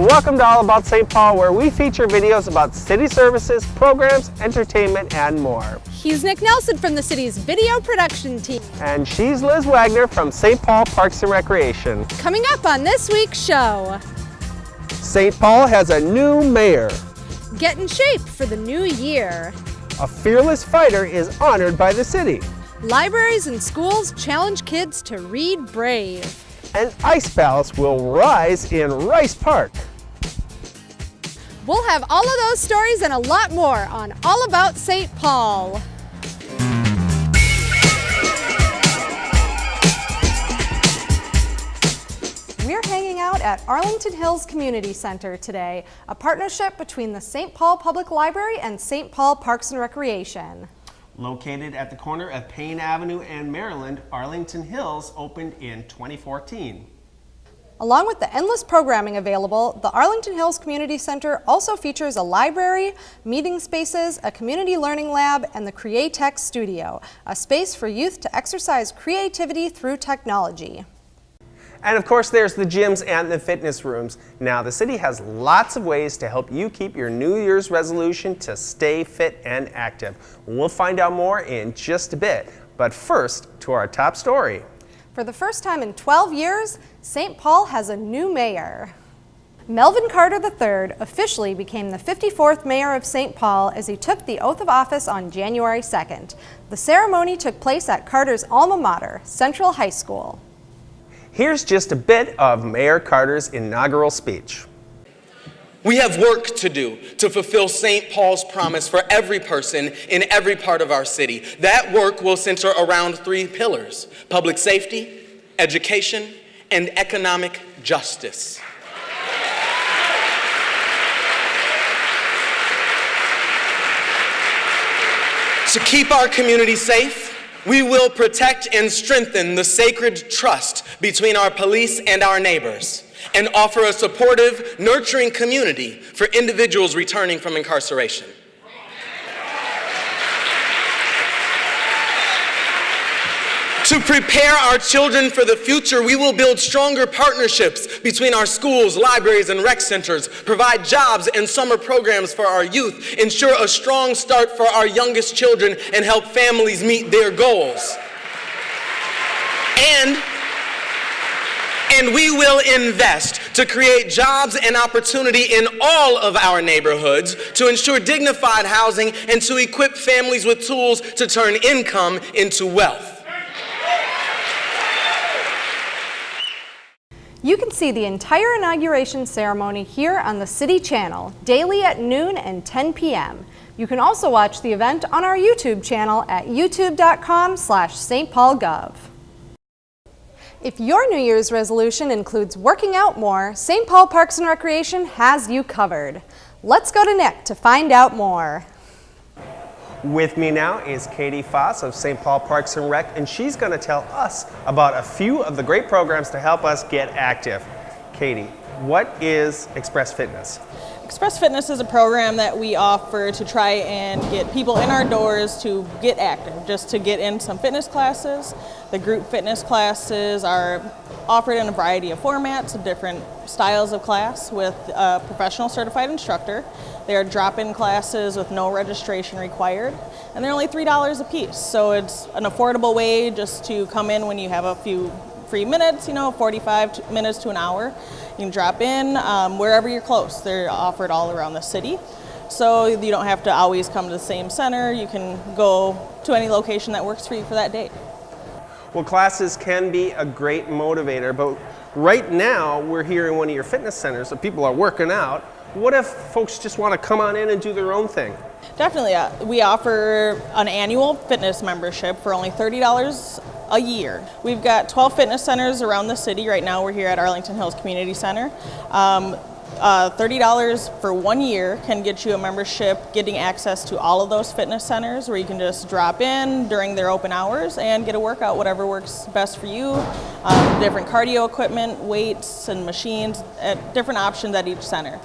welcome to All About St. Paul, where we feature videos about city services, programs, entertainment, and more. He's Nick Nelson from the city's video production team. And she's Liz Wagner from St. Paul Parks and Recreation. Coming up on this week's show, St. Paul has a new mayor. Get in shape for the new year. A fearless fighter is honored by the city. Libraries and schools challenge kids to read brave. And ice baths will rise in Rice Park. We'll have all of those stories and a lot more on All About St. Paul. We're hanging out at Arlington Hills Community Center today, a partnership between the St. Paul Public Library and St. Paul Parks and Recreation. Located at the corner of Payne Avenue and Maryland, Arlington Hills opened in 2014. Along with the endless programming available, the Arlington Hills Community Center also features a library, meeting spaces, a community learning lab, and the Createch Studio, a space for youth to exercise creativity through technology. And of course, there's the gyms and the fitness rooms. Now, the city has lots of ways to help you keep your New Year's resolution to stay fit and active. We'll find out more in just a bit. But first, to our top story. For the first time in 12 years, St. Paul has a new mayor. Melvin Carter III officially became the 54th mayor of St. Paul as he took the oath of office on January 2nd. The ceremony took place at Carter's alma mater, Central High School. Here's just a bit of Mayor Carter's inaugural speech. We have work to do to fulfill St. Paul's promise for every person in every part of our city. That work will center around three pillars: public safety, education, and economic justice. To keep our community safe, we will protect and strengthen the sacred trust between our police and our neighbors, and offer a supportive, nurturing community for individuals returning from incarceration. To prepare our children for the future, we will build stronger partnerships between our schools, libraries, and rec centers, provide jobs and summer programs for our youth, ensure a strong start for our youngest children, and help families meet their goals. And we will invest to create jobs and opportunity in all of our neighborhoods, to ensure dignified housing, and to equip families with tools to turn income into wealth. You can see the entire inauguration ceremony here on the City Channel, daily at noon and 10 p.m. You can also watch the event on our YouTube channel at youtube.com/stpaulgov. If your New Year's resolution includes working out more, St. Paul Parks and Recreation has you covered. Let's go to Nick to find out more. With me now is Katie Foss of St. Paul Parks and Rec, and she's going to tell us about a few of the great programs to help us get active. Katie, what is Express Fitness? Express Fitness is a program that we offer to try and get people in our doors to get active, just to get in some fitness classes. The group fitness classes are offered in a variety of formats of different styles of class with a professional certified instructor. They are drop-in classes with no registration required, and they're only $3 a piece. So it's an affordable way just to come in when you have a few free minutes, 45 minutes to an hour. You can drop in wherever you're close. They're offered all around the city. So you don't have to always come to the same center. You can go to any location that works for you for that day. Well, classes can be a great motivator, but right now we're here in one of your fitness centers, so people are working out. What if folks just want to come on in and do their own thing? Definitely. We offer an annual fitness membership for only $30 a year. We've got 12 fitness centers around the city. Right now we're here at Arlington Hills Community Center. $30 for 1 year can get you a membership, getting access to all of those fitness centers where you can just drop in during their open hours and get a workout, whatever works best for you. Different cardio equipment, weights and machines, different options at each center.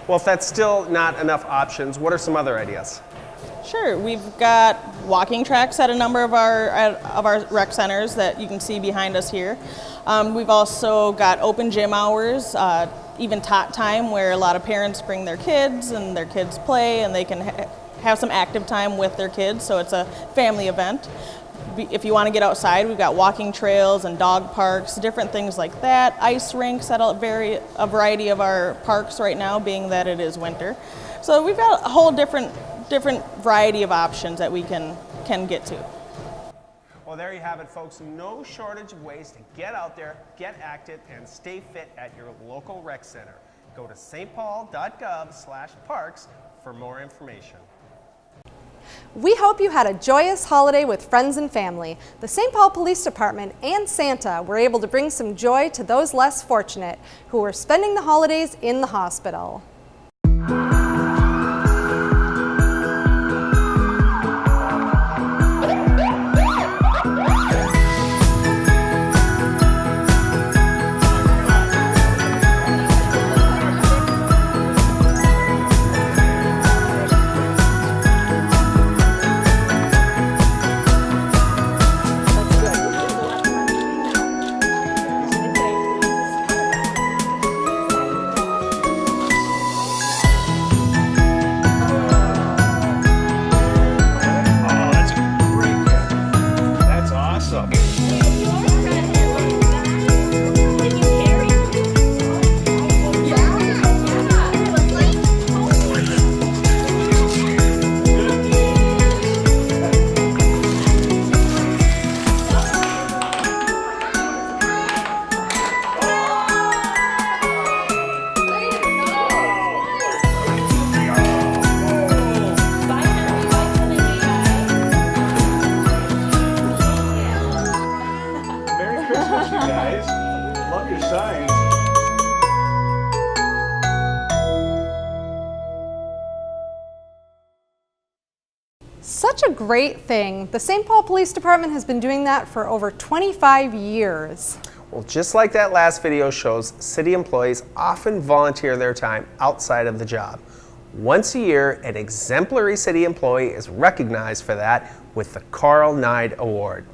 Well, if that's still not enough options, what are some other ideas? Sure, we've got walking tracks at a number of our rec centers that you can see behind us here. We've also got open gym hours even tot time where a lot of parents bring their kids and their kids play and they can have some active time with their kids, so it's a family event. If you want to get outside, we've got walking trails and dog parks, different things like that. Ice rinks at a variety of our parks right now, being that it is winter. So we've got a whole different variety of options that we can get to. Well, there you have it, folks. No shortage of ways to get out there, get active, and stay fit at your local rec center. Go to stpaul.gov/parks for more information. We hope you had a joyous holiday with friends and family. The St. Paul Police Department and Santa were able to bring some joy to those less fortunate who were spending the holidays in the hospital. Such a great thing. The St. Paul Police Department has been doing that for over 25 years. Well, just like that last video shows, city employees often volunteer their time outside of the job. Once a year, an exemplary city employee is recognized for that with the Carl Knight Award.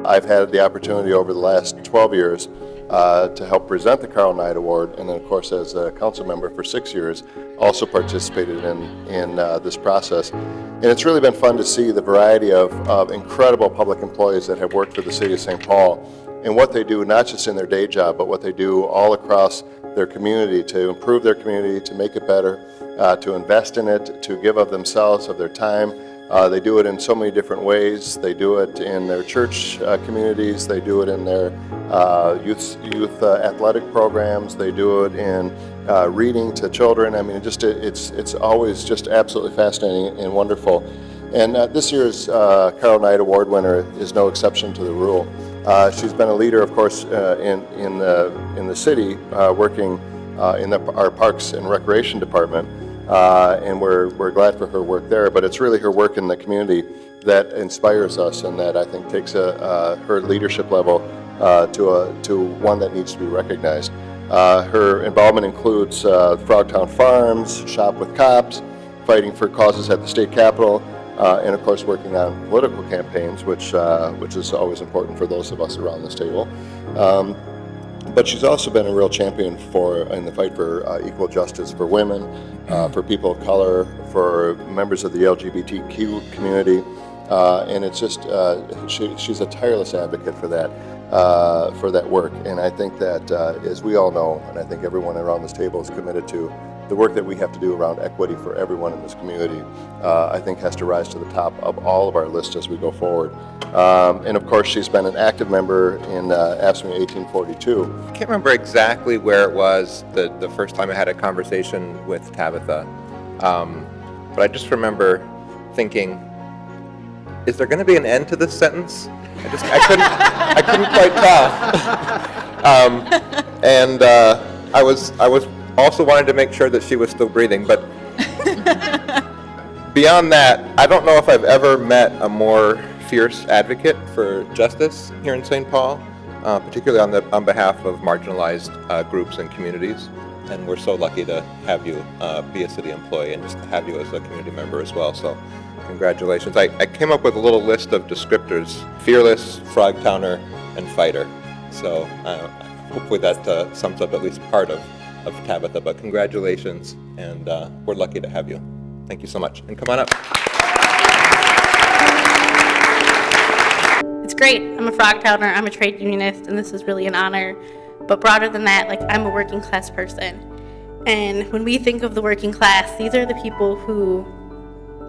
I've had the opportunity over the last 12 years to help present the Carl Knight Award, and then of course as a council member for 6 years also participated in this process. And it's really been fun to see the variety of incredible public employees that have worked for the City of St. Paul and what they do, not just in their day job, but what they do all across their community to improve their community, to make it better, to invest in it, to give of themselves, of their time. They do it in so many different ways. They do it in their church communities. They do it in their youth athletic programs. They do it in reading to children. I mean, it's always just absolutely fascinating and wonderful. And this year's Carl Knight Award winner is no exception to the rule. She's been a leader, of course, in the city, working in our Parks and Recreation Department. And we're glad for her work there, but it's really her work in the community that inspires us and that I think takes her leadership level to one that needs to be recognized. Her involvement includes Frogtown Farms, Shop with Cops, fighting for causes at the state capitol, and of course working on political campaigns, which is always important for those of us around this table. But she's also been a real champion in the fight for equal justice for women, for people of color, for members of the LGBTQ community, and it's just she's a tireless advocate for that work. And I think that, as we all know, and I think everyone around this table is committed to, the work that we have to do around equity for everyone in this community, I think has to rise to the top of all of our lists as we go forward. And of course, she's been an active member in AFSCME 1842. I can't remember exactly where it was the first time I had a conversation with Tabitha, but I just remember thinking, is there going to be an end to this sentence? I couldn't quite tell. And I was also wanted to make sure that she was still breathing, but beyond that, I don't know if I've ever met a more fierce advocate for justice here in St. Paul. particularly on behalf of marginalized groups and communities. And we're so lucky to have you be a city employee and just to have you as a community member as well. So congratulations. I came up with a little list of descriptors: fearless, frog towner, and fighter. So hopefully that sums up at least part of Tabitha, but congratulations, and we're lucky to have you. Thank you so much, and come on up. It's great. I'm a frog towner, I'm a trade unionist, and this is really an honor. But broader than that, like, I'm a working class person. And when we think of the working class, these are the people who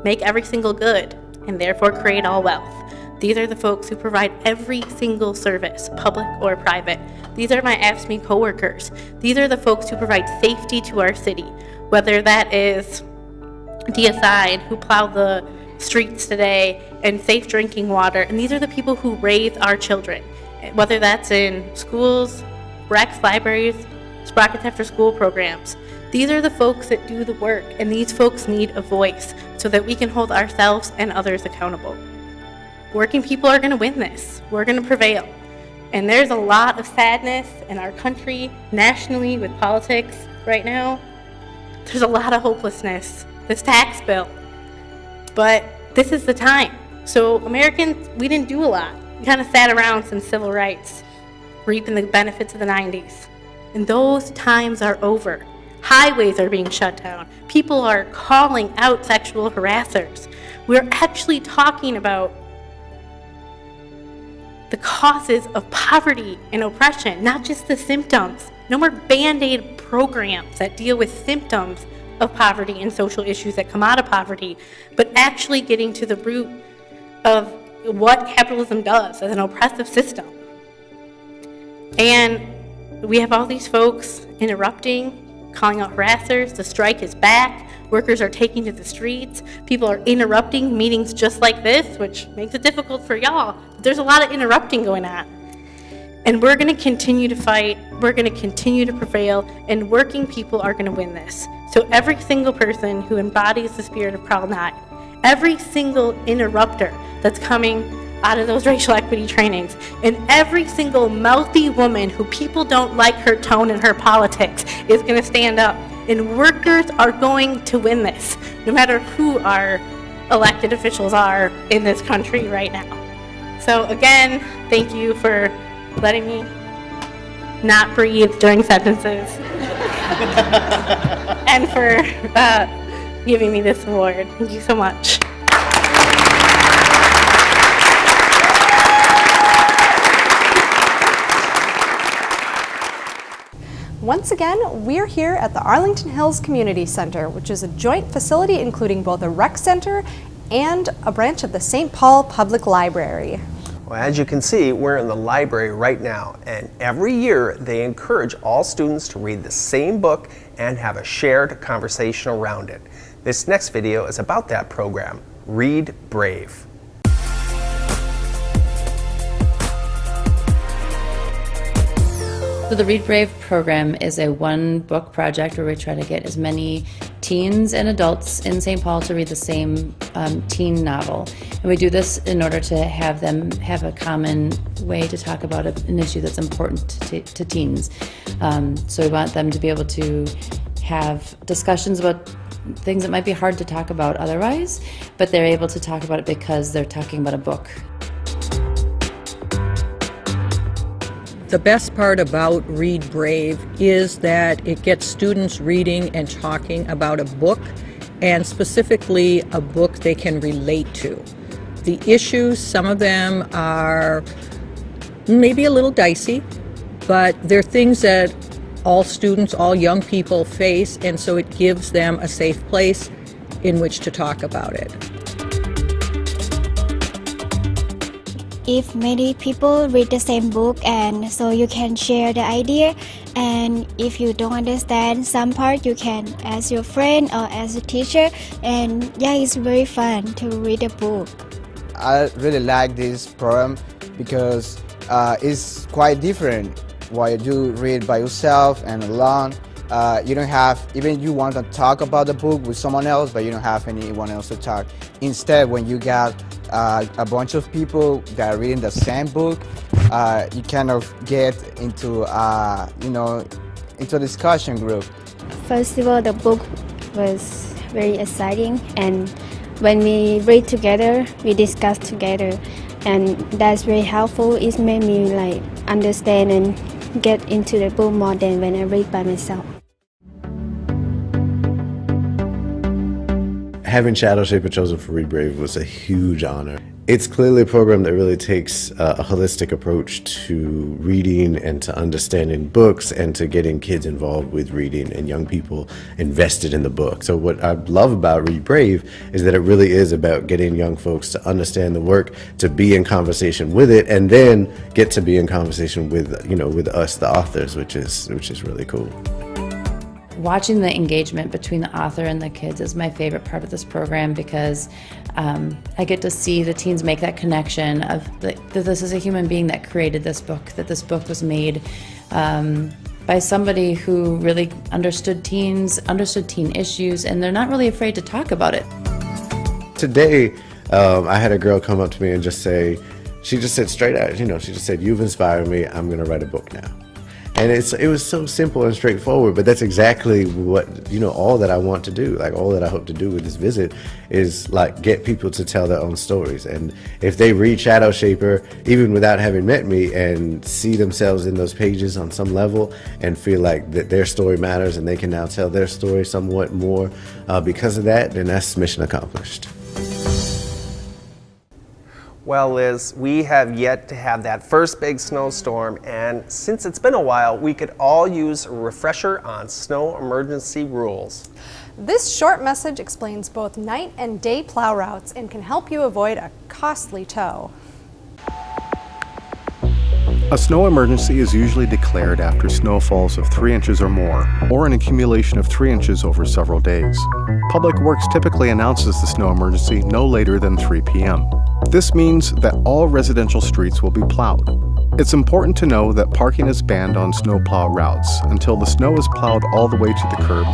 make every single good and therefore create all wealth. These are the folks who provide every single service, public or private. These are my AFSCME coworkers. These are the folks who provide safety to our city, whether that is DSI, who plow the streets today, and safe drinking water. And these are the people who raise our children, whether that's in schools, recs, libraries, sprockets after school programs. These are the folks that do the work, and these folks need a voice so that we can hold ourselves and others accountable. Working people are going to win this. We're going to prevail. And there's a lot of sadness in our country, nationally, with politics right now. There's a lot of hopelessness. This tax bill. But this is the time. So Americans, we didn't do a lot. We kind of sat around since civil rights, reaping the benefits of the 90s. And those times are over. Highways are being shut down. People are calling out sexual harassers. We're actually talking about the causes of poverty and oppression, not just the symptoms. No more Band-Aid programs that deal with symptoms of poverty and social issues that come out of poverty, but actually getting to the root of what capitalism does as an oppressive system. And we have all these folks interrupting, calling out harassers. The strike is back. Workers are taking to the streets. People are interrupting meetings just like this, which makes it difficult for y'all. There's a lot of interrupting going on. And we're going to continue to fight. We're going to continue to prevail. And working people are going to win this. So every single person who embodies the spirit of Prop 9, every single interrupter that's coming out of those racial equity trainings, and every single mouthy woman who people don't like her tone and her politics is going to stand up. And workers are going to win this, no matter who our elected officials are in this country right now. So again, thank you for letting me not breathe during sentences and for giving me this award. Thank you so much. Once again, we're here at the Arlington Hills Community Center, which is a joint facility including both a rec center and a branch of the St. Paul Public Library. Well, as you can see, we're in the library right now, and every year they encourage all students to read the same book and have a shared conversation around it. This next video is about that program, Read Brave. So the Read Brave program is a one-book project where we try to get as many teens and adults in St. Paul to read the same teen novel. And we do this in order to have them have a common way to talk about an issue that's important to teens. So we want them to be able to have discussions about things that might be hard to talk about otherwise, but they're able to talk about it because they're talking about a book. The best part about Read Brave is that it gets students reading and talking about a book, and specifically a book they can relate to. The issues, some of them are maybe a little dicey, but they're things that all students, all young people face, and so it gives them a safe place in which to talk about it. If many people read the same book, and so you can share the idea, and if you don't understand some part, you can ask your friend or ask the teacher, and yeah, it's very fun to read a book. I really like this program because it's quite different what you do read by yourself and alone. You don't have, even you want to talk about the book with someone else, but you don't have anyone else to talk. Instead, when you got a bunch of people that are reading the same book, you kind of get into, into a discussion group. First of all, the book was very exciting, and when we read together, we discuss together, and that's very helpful. It made me like understand and get into the book more than when I read by myself. Having Shadow Shaper chosen for Read Brave was a huge honor. It's clearly a program that really takes a holistic approach to reading and to understanding books and to getting kids involved with reading and young people invested in the book. So what I love about Read Brave is that it really is about getting young folks to understand the work, to be in conversation with it, and then get to be in conversation with, with us, the authors, which is really cool. Watching the engagement between the author and the kids is my favorite part of this program because I get to see the teens make that connection of that this is a human being that created this book, that this book was made by somebody who really understood teens, understood teen issues, and they're not really afraid to talk about it. Today, I had a girl come up to me and she just said straight out, she just said, "You've inspired me, I'm gonna write a book now." And it was so simple and straightforward, but that's exactly what, all that I want to do, like all that I hope to do with this visit is like get people to tell their own stories. And if they read Shadow Shaper, even without having met me, and see themselves in those pages on some level and feel like that their story matters and they can now tell their story somewhat more because of that, then that's mission accomplished. Well, Liz, we have yet to have that first big snowstorm, and since it's been a while, we could all use a refresher on snow emergency rules. This short message explains both night and day plow routes and can help you avoid a costly tow. A snow emergency is usually declared after snowfalls of 3 inches or more, or an accumulation of 3 inches over several days. Public Works typically announces the snow emergency no later than 3 p.m. This means that all residential streets will be plowed. It's important to know that parking is banned on snowplow routes until the snow is plowed all the way to the curb,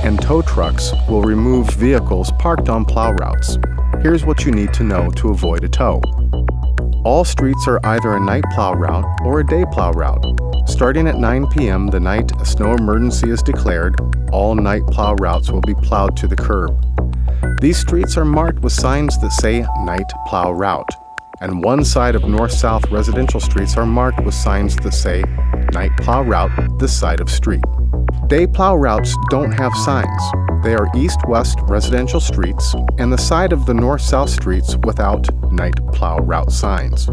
and tow trucks will remove vehicles parked on plow routes. Here's what you need to know to avoid a tow. All streets are either a night plow route or a day plow route. Starting at 9 p.m. the night a snow emergency is declared, all night plow routes will be plowed to the curb. These streets are marked with signs that say Night Plow Route, and one side of north-south residential streets are marked with signs that say Night Plow Route this side of street. Day plow routes don't have signs. They are east-west residential streets and the side of the north-south streets without Night Plow Route signs.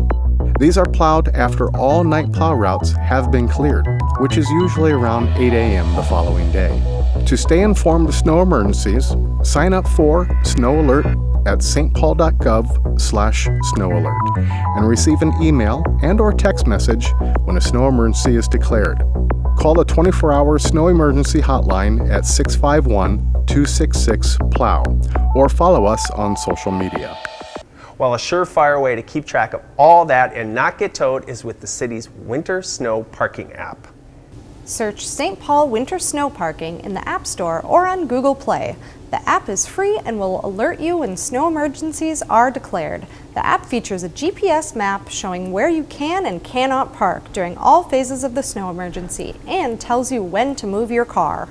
These are plowed after all night plow routes have been cleared, which is usually around 8 a.m. the following day. To stay informed of snow emergencies, sign up for Snow Alert at stpaul.gov/snowalert and receive an email and/or text message when a snow emergency is declared. Call the 24-hour snow emergency hotline at 651-266-PLOW or follow us on social media. Well, a surefire way to keep track of all that and not get towed is with the city's winter snow parking app. Search St. Paul Winter Snow Parking in the App Store or on Google Play. The app is free and will alert you when snow emergencies are declared. The app features a GPS map showing where you can and cannot park during all phases of the snow emergency and tells you when to move your car.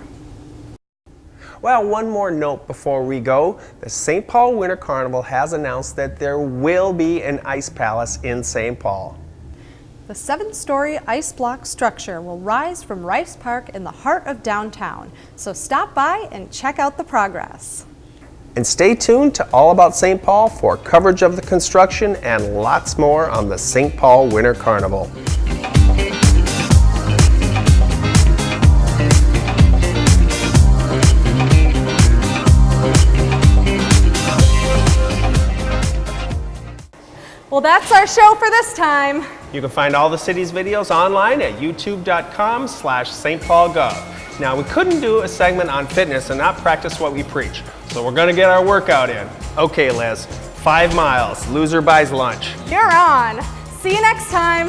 Well, one more note before we go. The St. Paul Winter Carnival has announced that there will be an ice palace in St. Paul. The 7-story ice block structure will rise from Rice Park in the heart of downtown, so stop by and check out the progress. And stay tuned to All About St. Paul for coverage of the construction and lots more on the St. Paul Winter Carnival. Well, that's our show for this time. You can find all the city's videos online at youtube.com/stpaulgov. Now, we couldn't do a segment on fitness and not practice what we preach, so we're gonna get our workout in. Okay, Liz, 5 miles, loser buys lunch. You're on. See you next time.